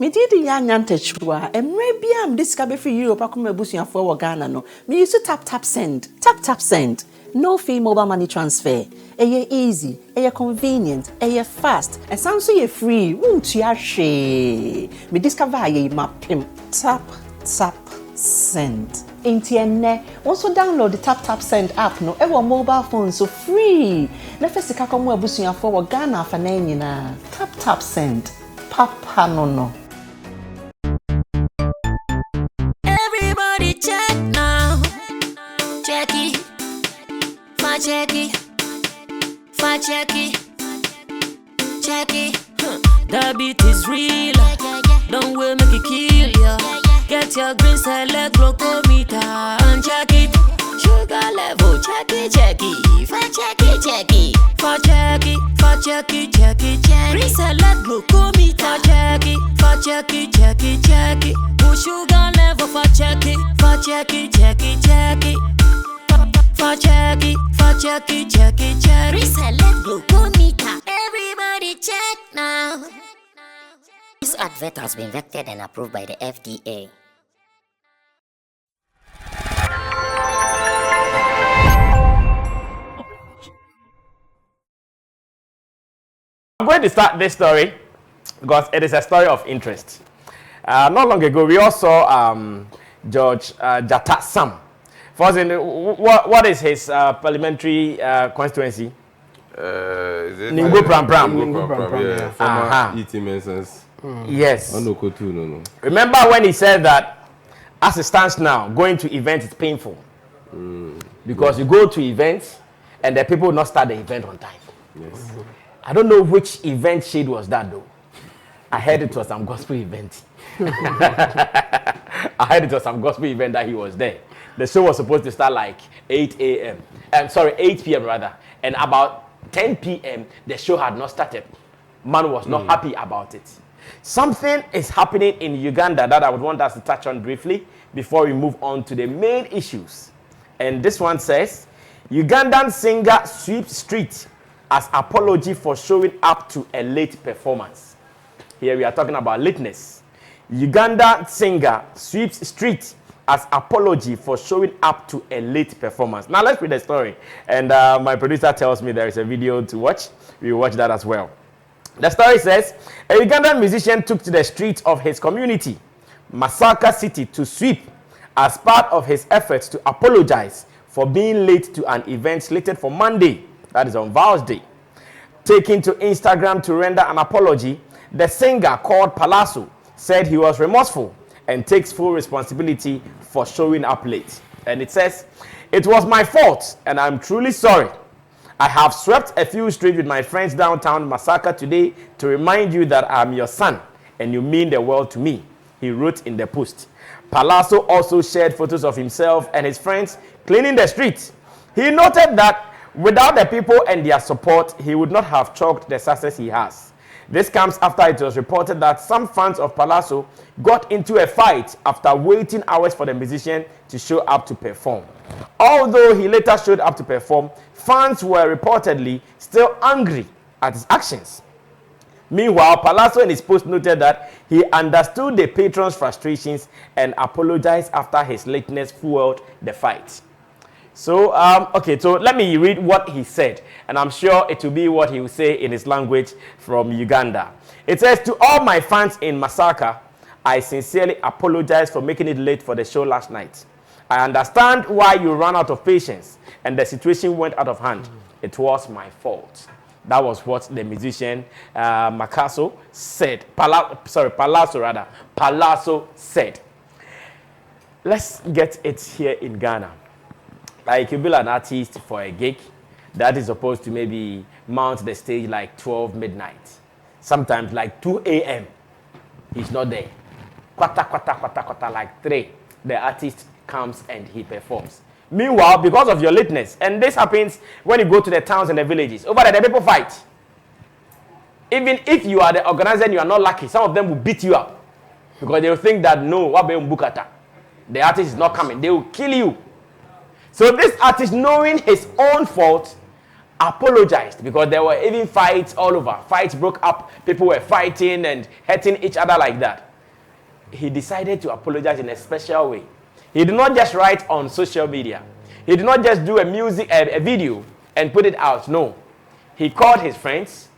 Me did the chua, and maybe I'm discovered for you, Pakuma Busia for Ghana. No, me used to tap send, tap send. No fee mobile money transfer. Eye easy, convenient, fast, and sounds so free. Won't you share? Me discover ye mapim. Tap send. Intienne. Also download the tap send app. No, ever mobile phone so free. Nefesi kakomu Busia for Ghana for na. Tap send. Papa no. Everybody check now. Check it. Check it. The beat is real. Don't wait, make it kill ya. Get your green select glucometer and check it. Sugar level, check it. Check it. Green select glucometer. Check it. Push sugar level for check it. Check it. Reselect glucometer. Everybody check now. This advert has been vetted and approved by the FDA. I'm going to start this story because it is a story of interest. Not long ago, we all saw George Jata Sam. First, what is his parliamentary constituency? Ningo Pram Pram. Yeah. Former E.T. Mensah's. Yes. No. Remember when he said that, as it stands now, going to events is painful. Because you go to events and the people will not start the event on time. Yes. I don't know which event shade was that though. I heard it was some gospel event. I heard it was some gospel event that he was there. The show was supposed to start like 8 p.m. rather. And about 10 p.m., the show had not started. Man was not happy about it. Something is happening in Uganda that I would want us to touch on briefly before we move on to the main issues. And this one says, Ugandan singer sweeps street as apology for showing up to a late performance. Here we are talking about lateness. Ugandan singer sweeps street as apology for showing up to a late performance. Now let's read the story. And my producer tells me there is a video to watch. We will watch that as well. The story says, a Ugandan musician took to the streets of his community, Masaka City, to sweep as part of his efforts to apologize for being late to an event slated for Monday, that is on Vows Day. Taking to Instagram to render an apology, the singer called Palazzo said he was remorseful and takes full responsibility for showing up late. And it says, it was my fault and I'm truly sorry. I have swept a few streets with my friends downtown Masaka today to remind you that I'm your son and you mean the world to me, he wrote in the post. Palazzo also shared photos of himself and his friends cleaning the streets. He noted that without the people and their support, he would not have chalked the success he has. This comes after it was reported that some fans of Palazzo got into a fight after waiting hours for the musician to show up to perform. Although he later showed up to perform, fans were reportedly still angry at his actions. Meanwhile, Palazzo in his post noted that he understood the patrons' frustrations and apologized after his lateness fueled the fight. So, so let me read what he said, and I'm sure it will be what he will say in his language from Uganda. It says, to all my fans in Masaka, I sincerely apologize for making it late for the show last night. I understand why you ran out of patience and the situation went out of hand. It was my fault. That was what the musician Palazzo said. Palazzo said. Let's get it here in Ghana. Like you be an artist for a gig that is supposed to maybe mount the stage like 12 midnight. Sometimes like 2 a.m. He's not there. Quarter, like 3. The artist comes and he performs. Meanwhile, because of your lateness, and this happens when you go to the towns and the villages, over there the people fight. Even if you are the organizer and you are not lucky, some of them will beat you up. Because they will think that no, the artist is not coming. They will kill you. So this artist, knowing his own fault, apologized because there were even fights all over. Fights broke up. People were fighting and hurting each other like that. he decided to apologize in a special way. He did not just write on social media. He did not just do a video and put it out. No. He called his friends,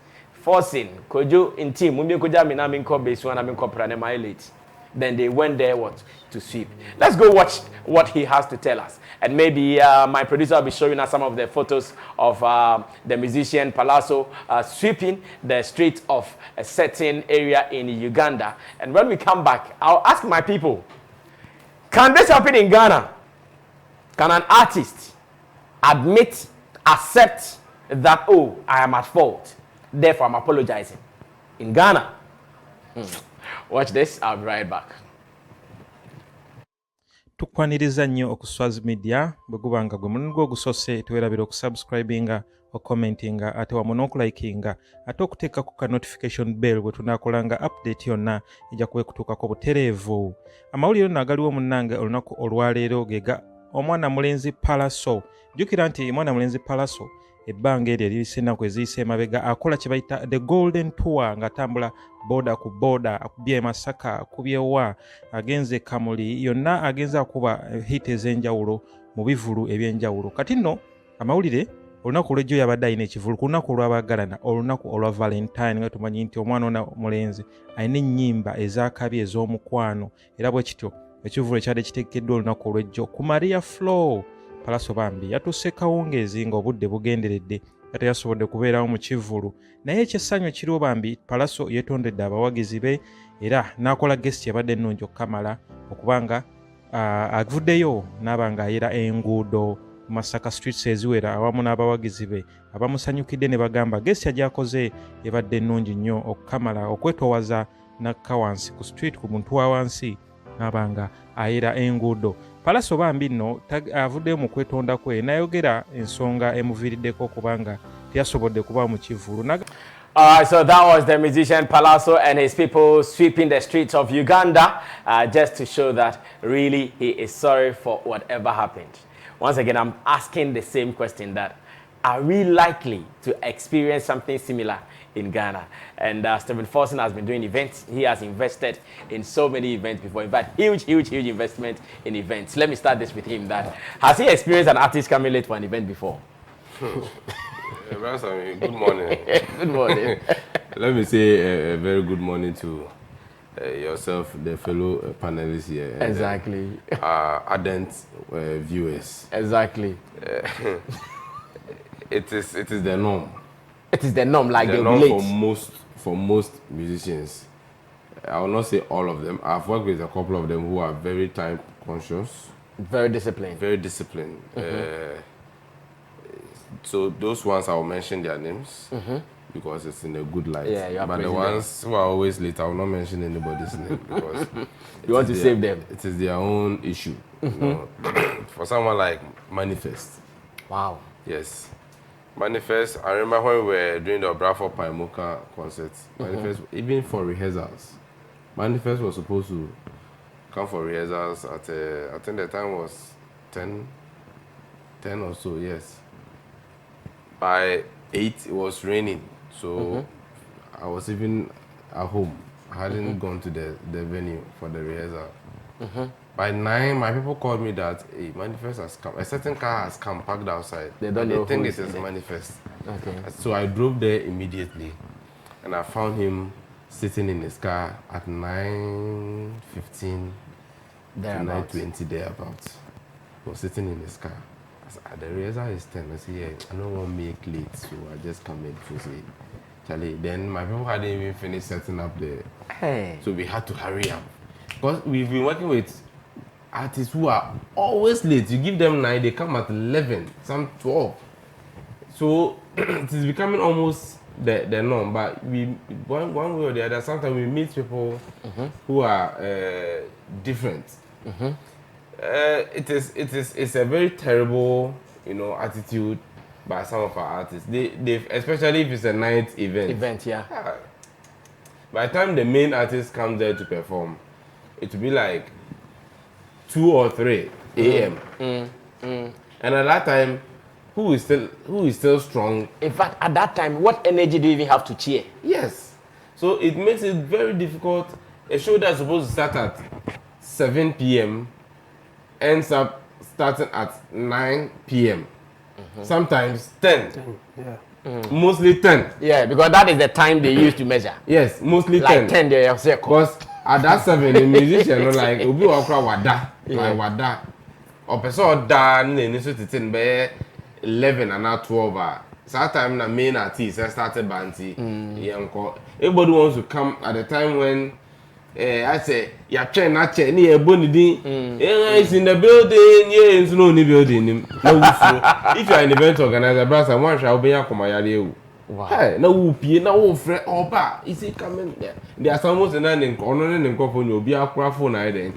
forcing Kojo in team. Then they went there to sweep. Let's go watch what he has to tell us. And maybe my producer will be showing us some of the photos of the musician Palazzo sweeping the streets of a certain area in Uganda. And when we come back, I'll ask my people, can this happen in Ghana? Can an artist accept that, oh, I am at fault, therefore I'm apologizing? In Ghana. Watch this, I'll be right back. Tukwaniriza nnyo okuswazi media bwegubanga gwe mulimu ogusose tuwerabira okusubscribinga okucommentinga ate wamu n'okulikinga ate okuteeka ku ka notification bell bwe tunaakolanga update yonna ejja kuba ekutuukako butereevu. Amawulire nno agaliwo munnange olunaku olwaleero gega omwana mulenzi Palazzo. Jjukira nti mwana mulenzi Palazzo ebbanga eryo eriyise ennaku eziyise emabega akola kye bayita the golden tour ng'atambula boda ku boda, akubye Masaka, akubye wa, agenze Kamuli, yonna agenza akuba hit ez'enjawulo mu bivulu eby'enjawulo. Kati nno amawulire olunaku olw'ejjo yabadde alina ekivulu ku lunaku olw'abaagalana, olunaku olwa Valentine nga tumanyi nti omwana ona mulenzi alina ennyimba ez'akabi ez'omukwano, era bwe kityo ekivulu ekyadde kitegekeddwa olunaku olw'ejjo ku Maria Flow. Palazzo bambi yatuuse kawungeezi ng'obudde bugenderedde ate yasobodde kubeerawo mu kivulu, naye ekyessanyu ekiriwo bambi Palazzo yeetondedde abawagizi be era n'akola guest yabadde ennungi okukamala okubanga avuddeyo n'aba ng'ayera enguudo Masaka streets eziwera awamu n'abawagizi be abamusanyukidde ne bagamba guest yagyakoze ebadde ennungi nnyo okukamala okwetoowaza nakka wansi ku street ku muntu wa wansi n'aba nga ayera enguudo. Palazzo bambi nno avuddeyo mu kwetonda kwe n'ayogera ensonga emuviiriddeko kubanga teyasobodde kuba mu kivulu. So that was the musician Palazzo and his people sweeping the streets of Uganda just to show that really he is sorry for whatever happened. Once again, I'm asking the same question, that are we likely to experience something similar in Ghana? And Stephen Forson has been doing events. He has invested in so many events before. In fact, huge investment in events. Let me start this with him. That has he experienced an artist coming late for an event before? Sammy, good morning. Good morning. Let me say a very good morning to yourself, the fellow panelists here. Exactly. Ardent viewers. Exactly. It is the norm. It is the norm, like the they'll norm be late. for most musicians. I will not say all of them. I've worked with a couple of them who are very time conscious. Very disciplined. Very disciplined. So those ones I will mention their names because it's in a good light. Yeah, but the ones who are always late, I will not mention anybody's name because you want to save them. It is their own issue. You know? For someone like Manifest. Wow. Yes. Manifest, I remember when we were doing the Bradford Paimoka concert, Manifest, even for rehearsals, Manifest was supposed to come for rehearsals at, I think the time was 10 or so, yes. By 8, it was raining, so I was even at home. I hadn't gone to the venue for the rehearsal. By 9, my people called me that a Manifest has come. A certain car has come parked outside. They think this is Manifest. Okay. So I drove there immediately, and I found him sitting in his car at 9:15 to 9:20 thereabouts. He was sitting in his car. I said, the rehearsal is 10. I said, yeah, I don't want to make late, so I just come in to say, Charlie. Then my people hadn't even finished setting up the. So we had to hurry up because we've been working with artists who are always late. You give them 9, they come at 11, some 12. So it is becoming almost the norm. But we one way or the other, sometimes we meet people who are different. It's a very terrible, attitude by some of our artists. They especially if it's a night event. By the time the main artist comes there to perform, it will be like 2 or 3 a.m. And at that time, who is still strong? In fact, at that time, what energy do you even have to cheer? Yes. So it makes it very difficult a show that's supposed to start at 7 p.m. ends up starting at 9 p.m. Sometimes 10. Mostly 10. Yeah, because that is the time they used to measure. Yes, mostly Like 10. 10 they have said. Because at that 7, the musician was like, Obi Wakra Wada. Like Wada. Or person done in this 11 and not 12. Sometimes the main artist started banty. Everybody wants to come at the time when I say, you're trying not to near Bonnie. It's in the building, yeah, it's no building. If you're an event organizer, brass and one shall be a comayari. Hey, no whoopie, no friend, or bar. Is it coming there? There are some most and then honoring and couple will be a craft for night.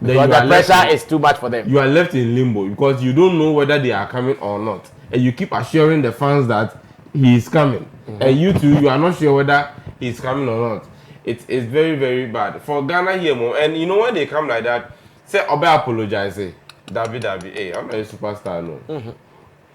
The pressure is too much for them. You are left in limbo because you don't know whether they are coming or not. And you keep assuring the fans that he is coming. And you too, you are not sure whether he is coming or not. It's very, very bad. For Ghana here, and you know when they come like that, say, Obe apologize, say, David, hey, I'm not a superstar, no.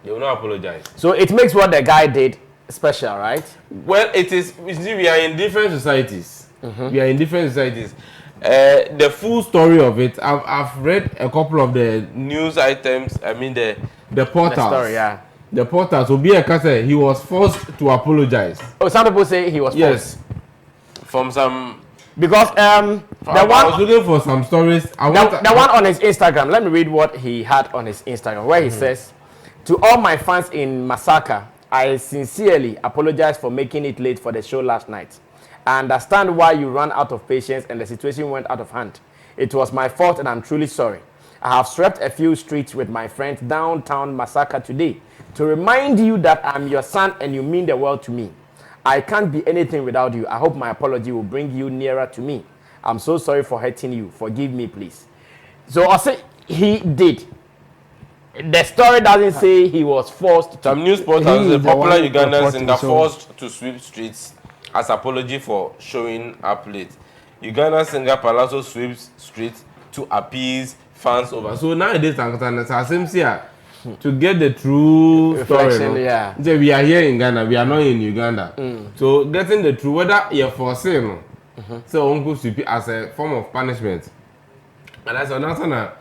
They will not apologize. So it makes what the guy did special, right? Well, it is, you see, we are in different societies. We are in different societies. The full story of it, I've read a couple of the news items, I mean the portals. The story, yeah. The portals, so he was forced to apologize. Oh, some people say he was forced. Yes. From some... Because I was looking for some stories. The one on his Instagram, let me read what he had on his Instagram, where he says, "To all my fans in Masaka, I sincerely apologize for making it late for the show last night. I understand why you ran out of patience and the situation went out of hand. It was my fault and I'm truly sorry. I have swept a few streets with my friends downtown Masaka today to remind you that I'm your son and you mean the world to me. I can't be anything without you. I hope my apology will bring you nearer to me. I'm so sorry for hurting you. Forgive me, please." So I say he did. The story doesn't say he was forced. Some news portals, the popular Ugandan singer forced to sweep streets as apology for showing up late. Ugandan singer Palazzo sweeps streets to appease fans over. So nowadays, to get the true story, yeah. We are here in Ghana, we are not in Uganda. So getting the true, whether you're for sale, so uncle sweep as a form of punishment. And that's another.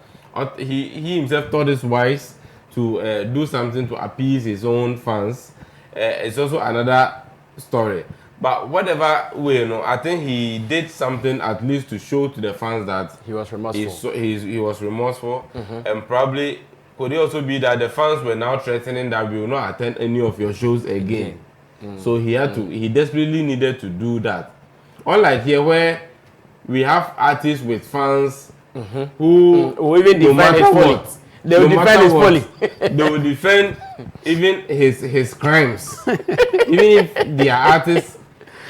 He himself thought it wise to do something to appease his own fans. It's also another story. But whatever way, I think he did something at least to show to the fans that he was remorseful. He was remorseful, and probably could it also be that the fans were now threatening that we will not attend any of your shows again. So he had to. He desperately needed to do that. Unlike here, where we have artists with fans. Who even defend his folly. They will defend his folly. They will defend even his crimes. Even if their artist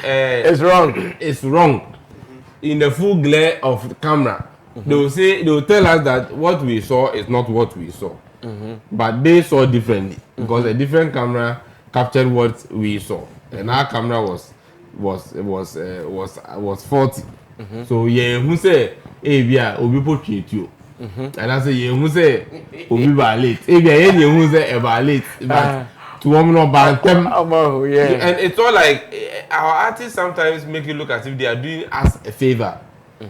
it's wrong. It's wrong. In the full glare of the camera, they will tell us that what we saw is not what we saw. But they saw differently because a different camera captured what we saw, and our camera was faulty. So yeah, who say? Ebia obi potwe you. And I say ye who say obi ba late. Ebia ye who say e ba late. But to woman no bantem. Yeah. And it's all like our artists sometimes make it look as if they are doing us a favor.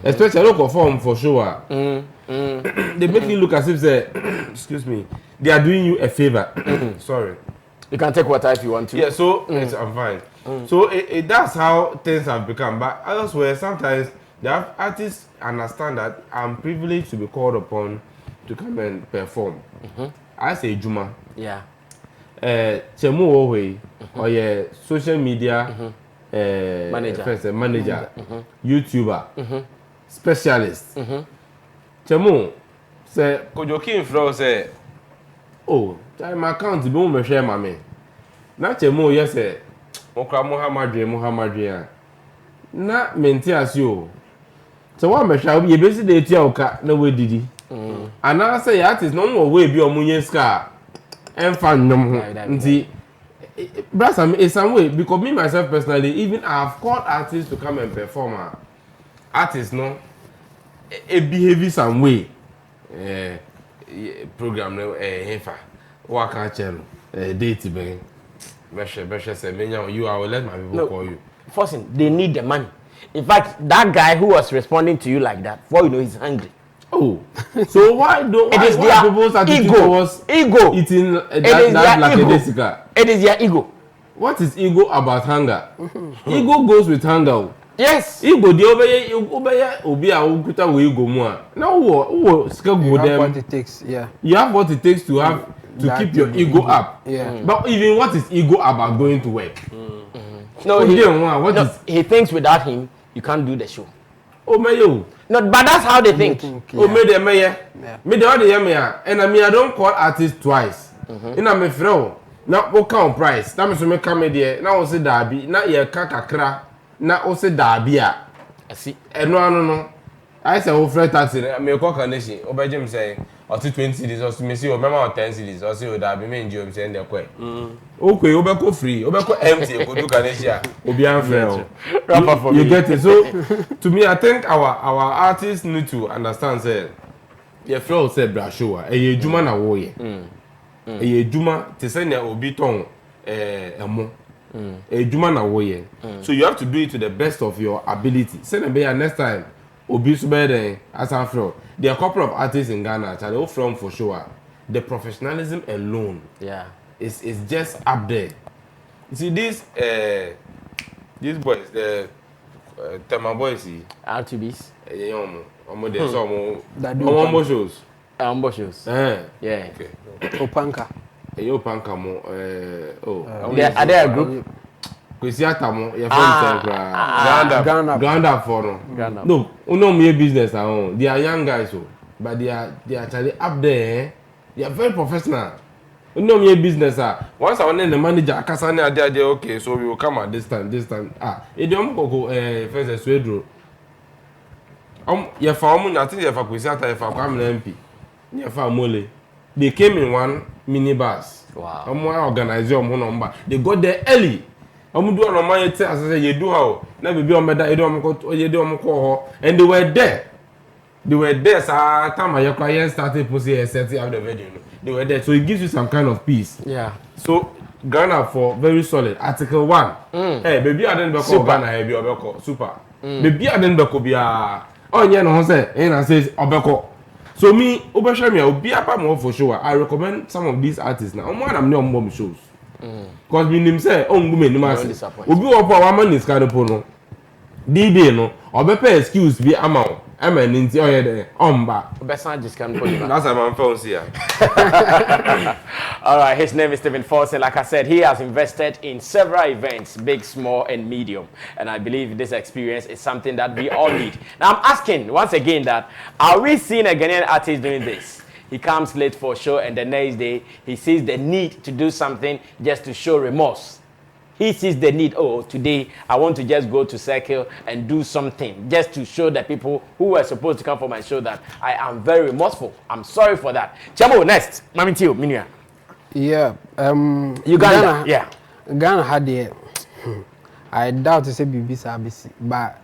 Especially local form for sure. They make it look as if say excuse me, they are doing you a favor. Sorry. You can take water if you want to. Yeah, so I'm fine. So that's how things have become. But elsewhere sometimes the artists understand that I'm privileged to be called upon to come and perform. I say Juma. Yeah. Chemu Owe or your social media manager, YouTuber, specialist. Chemu say Kojoki in flow say, "Oh, my account be mo share mame." Na Chemu yes say, "Okra Muhammad na menti asio." So what me shall be basically the oka na we didi. And I say artist no more way be omunye ska and fan nom ho. Nti brother in some way because me myself personally even I have called artists to come and perform. Artists no behave some way. Program no hefa. What can channel date be. Beshe say menya you I will let my people call you. First, they need the money. In fact, that guy who was responding to you like that, before you know, he's hungry. Oh, so why don't It is why their people's attitude ego. towards Ego. eating It is that their ego. lackadaisical? It is their ego. What is ego about hunger? Ego goes with hunger. Yes. Ego the obey obi a ukuta we ego mu a. Now who skill go them. What it takes, yeah. You have what it takes to have to That keep your ego up. Yeah. But even what is ego about going to work? No, he thinks without him, you can't do the show. Oh my yo. No, but that's how they think. Oh me the mayor. Me the other mayor. And I mean I don't call artist twice. In a me friend. Now what count price? That means me come there. Now we say derby. Now ye kakra. Now we say derby a. I see. No. I say we free taxi. Me call condition. Oba Jim say or 20 cities or me see o member 10 cities or say o derby me enjoy say dey kwe. Okay, oba ko free. Oba ko empty go do condition. Obi an friend. You get it. So to me I think our artists need to understand say your friend say bra show a ye juma na wo ye. Ye juma te say na obi ton emo. Juma na wo ye. So you have to do it to the best of your ability. Say na be next time obi so be there as a friend. There are a couple of artists in Ghana that are from for sure. The professionalism alone is just up there. You see these boys, the Tema boys, RTBs. Omo de so omo That do omo shows. Ambushes. Yeah. Okay. Opanka. Panka mo Are they a group? Kwesi atamo your friend say ground up for no. No, no me business at home. They are young guys but they are actually up there. They are very professional. No me business once I want the manager akasa na ade okay so we will come at this time e dem go first swedro ye fa I think ye fa kwesi ata ye fa kwam na MP ye fa mole they came in one minibus. Wow. Organize number. They got there early. Do on my say you do how na be omeda you do and they were there. They were there time your client started posting setting up the video. They were there, so it gives you some kind of peace. Yeah. So Ghana for very solid. Article 1. Hey, baby, I didn't be Ghana heavy obeko super. Baby, I didn't be oh yeah, no say. And says obeko. So me, obesha me obi apa more for sure. I recommend some of these artists now. I'm not on shows. Because me name say ongume ni masi. Obi wo pa wa man is kind of no. DD no. Obepe excuse be amount. Ninti oh yeah omba. Obesan just can put it. That's my phone here. All right, his name is Stephen Forson. Like I said, he has invested in several events, big, small, and medium. And I believe this experience is something that we all need. Now, I'm asking once again that, are we seeing a Ghanaian artist doing this? He comes late for a show, and the next day, he sees the need to do something just to show remorse. He sees the need, oh, today I want to just go to Circle and do something just to show the people who were supposed to come for my show that I am very remorseful. I'm sorry for that. Chamo, next. Mami Tio, Minia. Yeah. Uganda. Yeah. Ghana had the I doubt to say BBC, but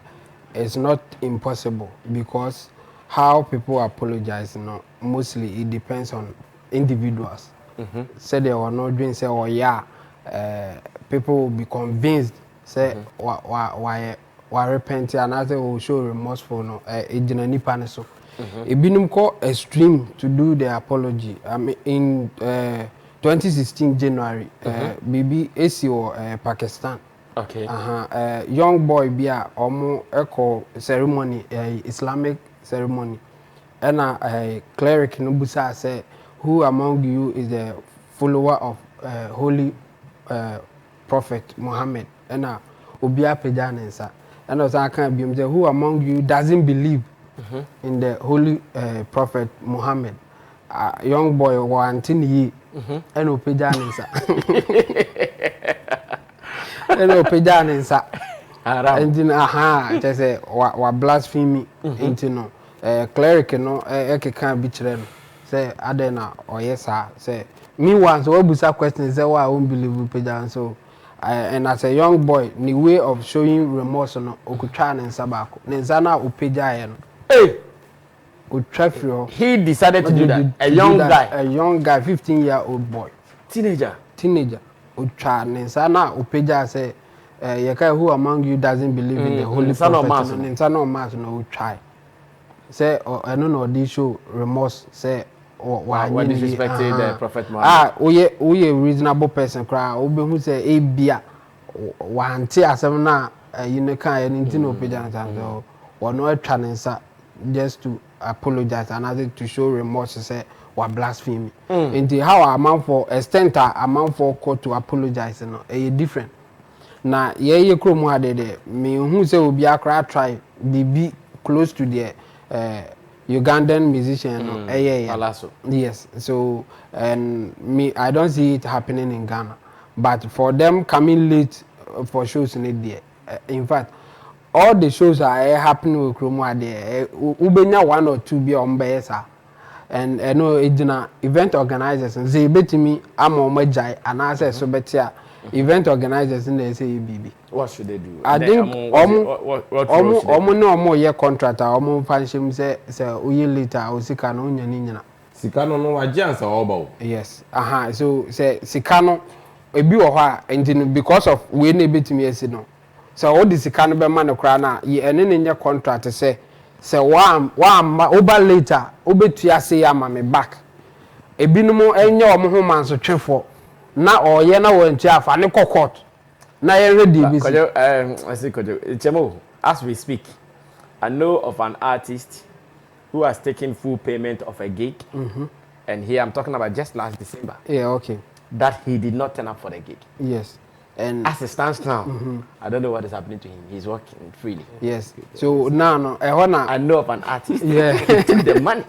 it's not impossible because how people apologize, mostly it depends on individuals. Say they were not doing, say, oh yeah, people will be convinced, say, why repent, and I say, will show remorseful, no, so. It been extreme to do the apology. I mean, in 2016 January, BB ACO Pakistan. Okay. Young boy be a echo ceremony, Islamic ceremony, and a cleric Nubusa say, who among you is the follower of holy Prophet Muhammad? And Ubia Pejanensa, and as I can be who among you doesn't believe in the holy Prophet Muhammad? Young boy wanting ye and Upejanensa. Hello, Pejanensa. And then, just say, what blasphemy into no cleric, no, can't be children. Say, Adena, or yes, sir. Say, me once, what was that question? Say, why I won't believe Pejan. So, and as a young boy, the way of showing remorse on Okuchan and Sabako, Nenzana Upejayan. Hey, he decided to do that. A young guy, 15-year-old boy. Teenager. Ucha Nenzana Upeja say, who among you doesn't believe in the holy prophet? And no mass no try. Say I don't know this show remorse say why disrespecting the prophet Muhammad. We a reasonable person cry. Obi who say e bia wanti asem na you know kan anything no page so or no try just to apologize and other to show remorse say wa blasphemy. Into how a man for extent a man for court to apologize no different. Na ye krom ade me who say obi akra try be close to the Ugandan musician yes, so and me I don't see it happening in Ghana, but for them coming late for shows in it in fact all the shows are happening with Kromo there ubenya 1 or 2 be on besa and no event organizers and say betimi am on majai and I say so better event organizers in the say BB. What should they do? I think almost no more year contractor almost function say uye later or sikano nyana. Sikano no agents are all. Yes. So say sikano ebi wo ha and because of we na betimi ese no. So all the sikano be man kra na ye ene nya contract say wa over later obetua say ama me back. Ebinumo enye omo man so twefo na oye na wanti afa ne court na ye ready bi I say Chemo, as we speak I know of an artist who has taken full payment of a gig and here I'm talking about just last December. Yeah, okay. That he did not turn up for the gig. Yes. And as it stands now, I don't know what is happening to him. He's working freely. Yes. So now I know of an artist. Yeah. He took the money.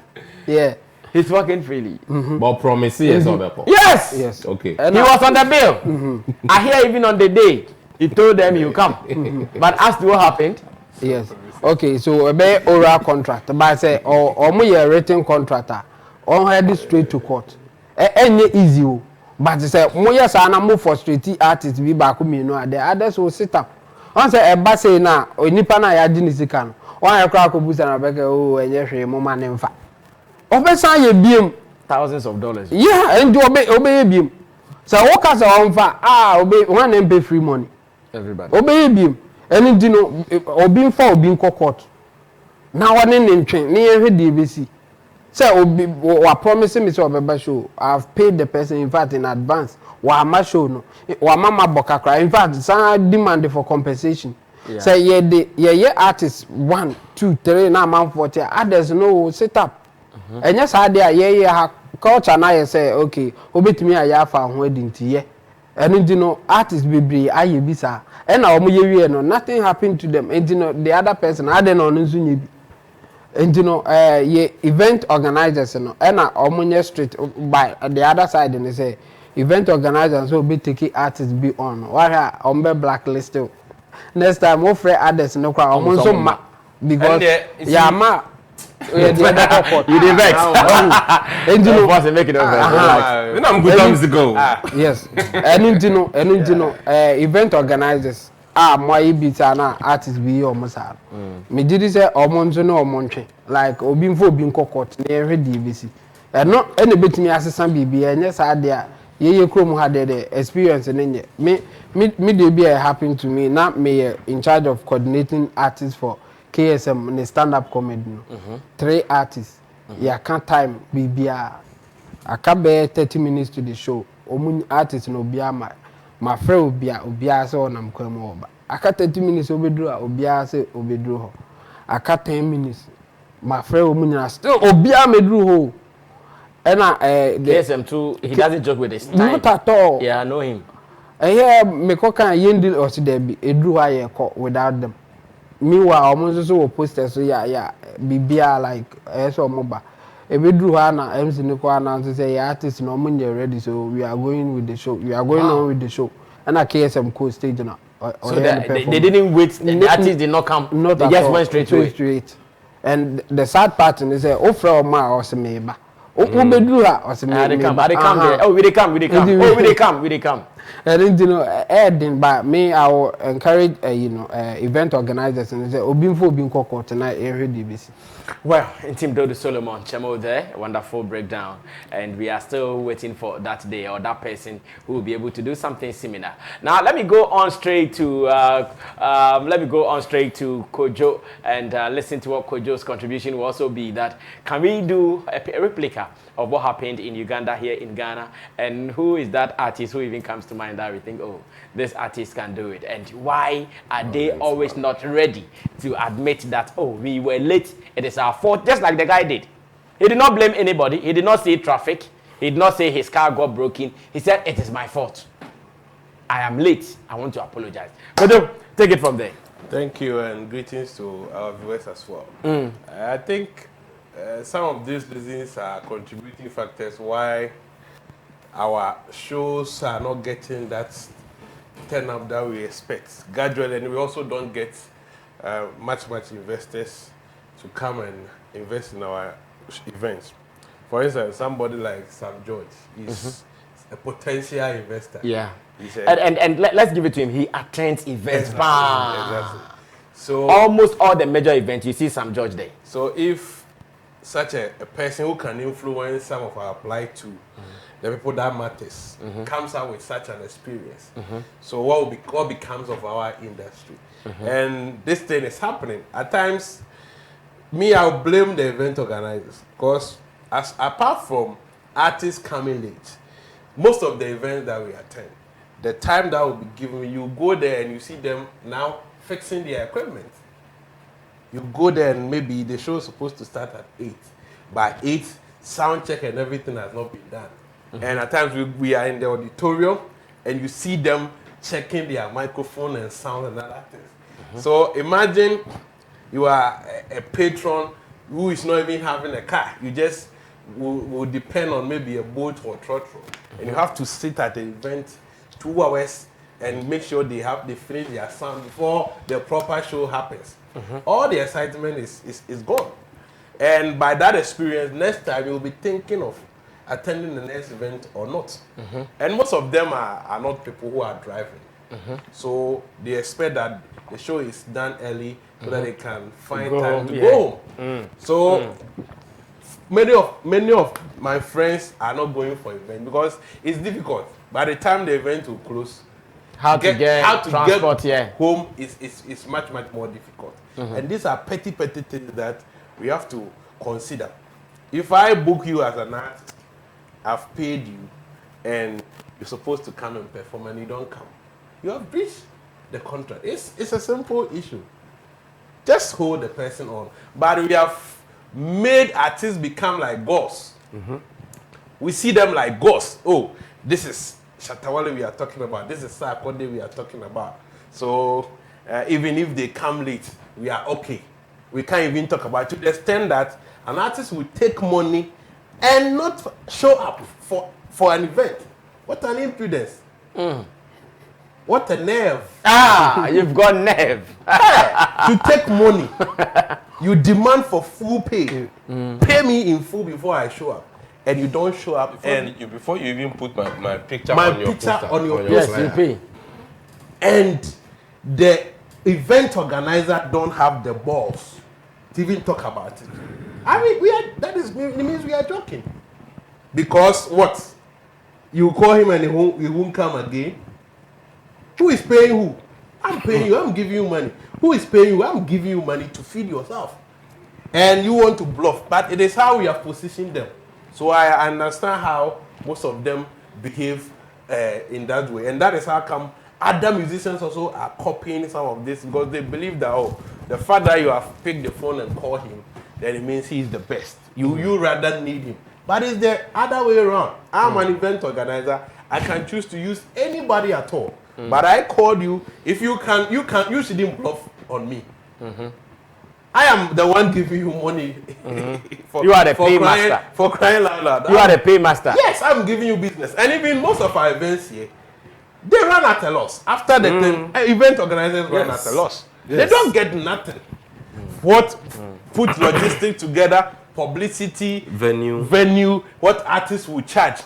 Yeah. He's working freely. But promises Yes. Yes. Okay. He was on the bill. I hear even on the day he told them he'll come. But as to what happened. Yes. Okay. So a be oral contract. But I say or me a written contractor. On head straight to court. Any easy. But say moya sana move for street artists be back me no the others will sit up. On say e ba say na onipa na ya di ni sika no. On ya kra ko busa na beke o enye hwe mo ma ne mfa. Obesan ye biem thousands of dollars. Yeah, and obey biem. So what case on fa obey one and pay free money. Everybody. Obey biem. Any dino obi for obi court. Now one in train near DBC. Say obi wa promising me so obeba show. I've paid the person in fact in advance. Wa ma show no. Wa mama bokakra. In fact, some demand for compensation. Yeah. Say ye artists 1, 2, 3 na man 40. Others no set up. And yes, I dare ye culture na say okay, obetimi aya fa ho adinti ye. And you know artists bebre aye bi sa. And na omo ye wie no nothing happened to them. And you know the other person ade no nzu nye bi. And you know ye event organizers no and na omo nye street by the other side and they say event organizers so be take artists be on. Why on be blacklisted. Next time we free others no kwa omo so ma because ya ma you the vex. And you know boss make it over. I'm good times to go. Yes. And you know event organizers my bita na artists be almost are. Me did say omonzo no omonche like obimfo obinko court na ehwe DBC. And no any bit me assistant bibi enye sa dia ye krom had the experience nenye. Me dey be happen to me now me in charge of coordinating artists for KSM in the stand-up comedy. 3 artists. Yeah, can't time bibia. I can't bear 30 minutes to the show. Omun artist no bia my friend obia so na mkwemo oba. I can't 30 minutes obedru obia say obedru ho. I can't 10 minutes. My friend omun still obia medru ho. And KSM too, he doesn't joke with his time. Not at all. Yeah, I know him. Yeah, me ko kan yendi or there be edru ha ye ko without them. Meanwhile, almost so posters so yeah, bibia like so moba. If we do na MC Niko announce say artists no money ready, so we are going with the show. We are going on with the show. And I KSM co stage now. So they didn't wait. The artists did not come. Not they just went straight. And the sad part is say, oh, from my or some O bedru ha or some they come. Oh, we they come. Oh, we they come. I didn't know, but me, I will encourage, event organizers and say, Obinfo Binkoko tonight, every DBC. Well, in Team Dodo Solomon, Chemo there, wonderful breakdown. And we are still waiting for that day or that person who will be able to do something similar. Now, let me go on straight to Kojo and listen to what Kojo's contribution will also be. That can we do a replica of what happened in Uganda here in Ghana? And who is that artist who even comes to mind that we think, oh, this artist can do it? And why are they always not ready to admit that, oh, we were late, it is our fault, just like the guy did. He did not blame anybody. He did not say traffic. He did not say his car got broken. He said, it is my fault. I am late. I want to apologize. But take it from there. Thank you, and greetings to our viewers as well. I think some of these reasons are contributing factors why our shows are not getting that turn up that we expect gradually, and we also don't get much investors to come and invest in our events. For instance, somebody like Sam George is a potential investor. Yeah. And let's give it to him. He attends events. Exactly. So almost all the major events, you see Sam George there. So if such a person who can influence some of our plight to the people that matters comes out with such an experience, so what becomes of our industry? And this thing is happening. At times, I'll blame the event organizers, because apart from artists coming late, most of the events that we attend, the time that will be given, you go there and you see them now fixing their equipment. You go there and maybe the show is supposed to start at 8. By 8, sound check and everything has not been done. And at times we are in the auditorium and you see them checking their microphone and sound and other things. So imagine you are a patron who is not even having a car. You just will depend on maybe a boat or trotro. And you have to sit at the event 2 hours and make sure they finish their sound before the proper show happens. All the excitement is gone. And by that experience, next time you'll be thinking of attending the next event or not. And most of them are not people who are driving. So they expect that the show is done early so that they can find time to go home. So many of my friends are not going for event because it's difficult. By the time the event will close, how to get home is much more difficult. And these are petty things that we have to consider. If I book you as an artist, I've paid you, and you're supposed to come and perform and you don't come, you have breached the contract. It's a simple issue. Just hold the person on. But we have made artists become like gods. We see them like gods. Oh, this is Shatawale we are talking about. This is Sarkodie we are talking about. So even if they come late, we are okay. We can't even talk about it to the extent that an artist will take money and not show up for an event. What an impudence. What a nerve. You've got nerve. To take money. You demand for full pay. Pay me in full before I show up. And you don't show up. Before you even put my picture on your poster. Yes, you pay. And the event organizer don't have the balls to even talk about it. I mean, it means we are joking. Because what? You call him and he won't come again? Who is paying who? I'm paying you, I'm giving you money. Who is paying you? I'm giving you money to feed yourself. And you want to bluff. But it is how we have positioned them. So I understand how most of them behave in that way. And that is how come other musicians also are copying some of this, because they believe that, oh, the fact that you have picked the phone and called him, then it means he's the best. You rather need him. But it's the other way around. I'm an event organizer. I can choose to use anybody at all. But I called you. If you shouldn't bluff on me. I am the one giving you money. You are the paymaster. For crying out loud. You are the paymaster. Yes, I'm giving you business. And even most of our events here, they run at a loss. After the thing, event organizers run at a loss. Yes. They don't get nothing. What put logistics together, publicity, venue, what artists will charge.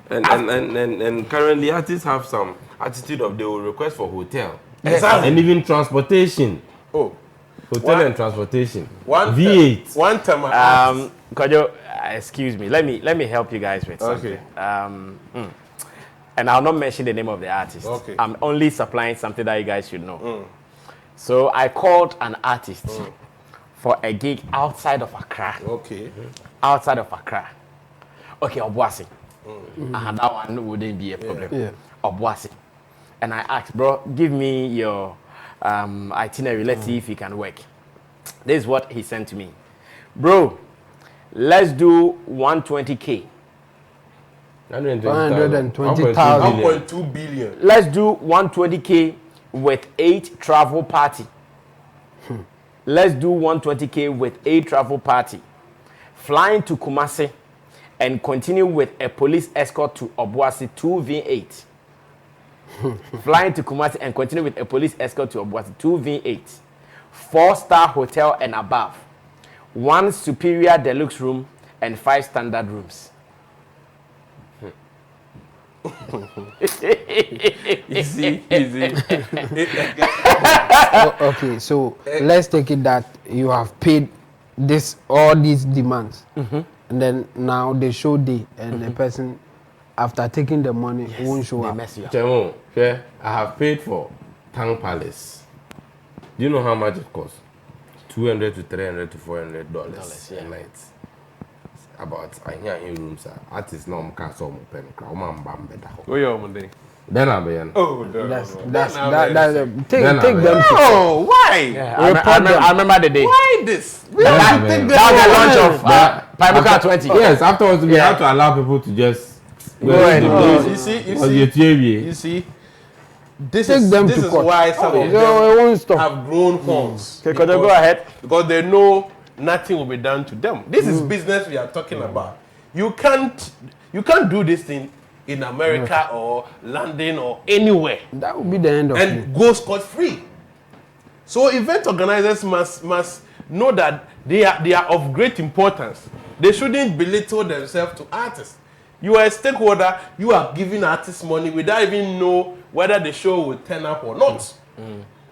And currently artists have some attitude of they will request for hotel. Exactly. And even transportation. Oh. Hotel and transportation. V8. One time Kojo, excuse me. Let me help you guys with something. Okay. And I'll not mention the name of the artist. Okay. I'm only supplying something that you guys should know. So I called an artist for a gig outside of Accra. Okay. Outside of Accra. Okay, Obuasi. And that one wouldn't be a problem. Yeah. Obuasi. And I asked, bro, give me your itinerary. Let's see if you can work. This is what he sent to me. Bro, let's do 120K. 120,000. 1.2 billion. Let's do 120K with 8 travel party. Let's do 120K with 8 travel party. Flying to Kumasi and continue with a police escort to Obuasi 2V8. Flying to Kumasi and continue with a police escort to Obuasi 2V8. 4-star hotel and above. 1 superior deluxe room and 5 standard rooms. Easy. Okay, so let's take it that you have paid all these demands, and then now the show day, and the person after taking the money won't show up. Chemo, okay, I have paid for Tang Palace. Do you know how much it costs? $200 to $300 to $400 a night. About I hear in rooms, artists no can't so pen crown bam better. Then I'll be Oh, Take them. Oh, why? Yeah, I remember the day. Why this? That was the launch of Paimuka 20. Yes, afterwards we have to allow people to just go ahead. You see, this is why some of them have grown horns. Okay, go ahead. Because they know nothing will be done to them. This is business we are talking about. You can't do this thing in America or London or anywhere. That would be the end of and go scot-free. So event organizers must know that they are of great importance. They shouldn't belittle themselves to artists. You are a stakeholder, you are giving artists money without even know whether the show will turn up or not.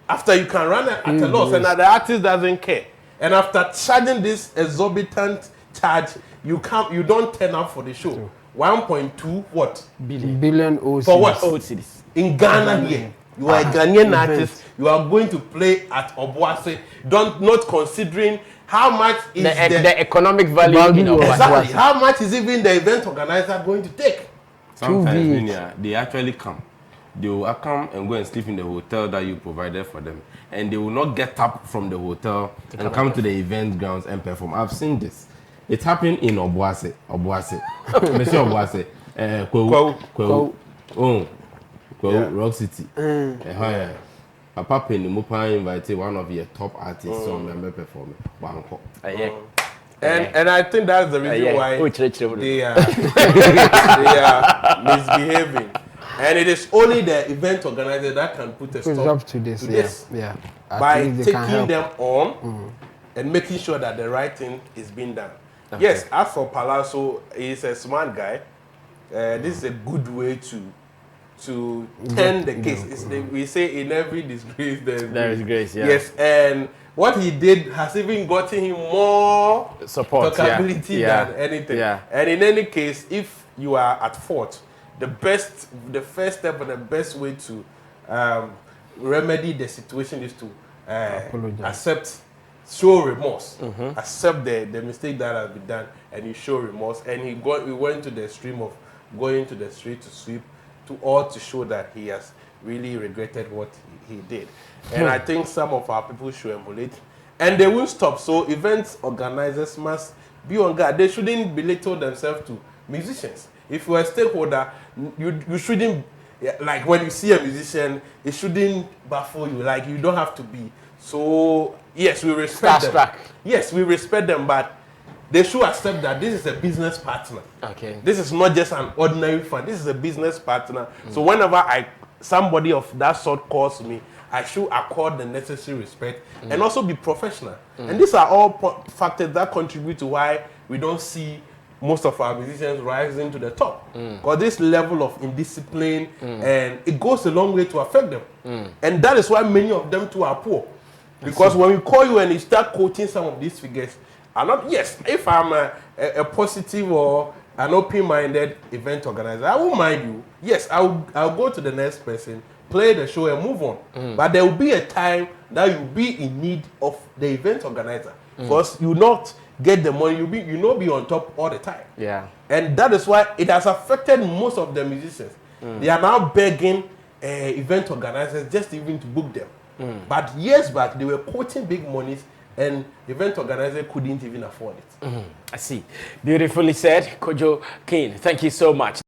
After you can run at a loss and the artist doesn't care. And after charging this exorbitant charge, you don't turn up for the show. 1.2 billion for what? Old cities. In Ghana here. You are a Ghanaian artist. You are going to play at Obuasi. Not considering how much is the economic value in Obuasi. Exactly. How much is even the event organizer going to take? Sometimes they actually come. They will come and go and sleep in the hotel that you provided for them. And they will not get up from the hotel and come to the event grounds and perform. I've seen this. It happened in Obuasi. Monsieur Obuasi. Rock City. Papa Penny Mupa invited one of your top artists to member performing. And I think that's the reason why they are misbehaving. And it is only the event organizer that can put a stop to this. Yeah. By taking them on and making sure that the right thing is being done. Okay. Yes, as for Palazzo, he's a smart guy. This is a good way to turn the case. We say in every disgrace there is grace. Yeah. Yes, and what he did has even gotten him more support, talkability than anything. Yeah. And in any case, if you are at fault, the first step and the best way to remedy the situation is to accept, show remorse, accept the mistake that has been done, and you show remorse. And he went to the extreme of going to the street to sweep, to show that he has really regretted what he did. And I think some of our people should emulate, and they won't stop. So events organizers must be on guard. They shouldn't belittle themselves to musicians. If you're a stakeholder, you shouldn't, like when you see a musician, it shouldn't baffle you. Like you don't have to be. So yes, we respect them. Yes, we respect them, but they should accept that this is a business partner. Okay. This is not just an ordinary fan. This is a business partner. So whenever somebody of that sort calls me, I should accord the necessary respect and also be professional. And these are all factors that contribute to why we don't see most of our musicians rising to the top. Because this level of indiscipline, and it goes a long way to affect them. And that is why many of them too are poor. Because when we call you and you start quoting some of these figures, I'm not, yes, if I'm a positive or an open-minded event organizer, I won't mind you. Yes, I'll go to the next person, play the show and move on. But there will be a time that you'll be in need of the event organizer. Because you not get the money, you not be on top all the time. Yeah. And that is why it has affected most of the musicians. They are now begging event organizers just even to book them. But years back, they were quoting big monies and event organizer couldn't even afford it. I see. Beautifully said, Kojo King. Thank you so much.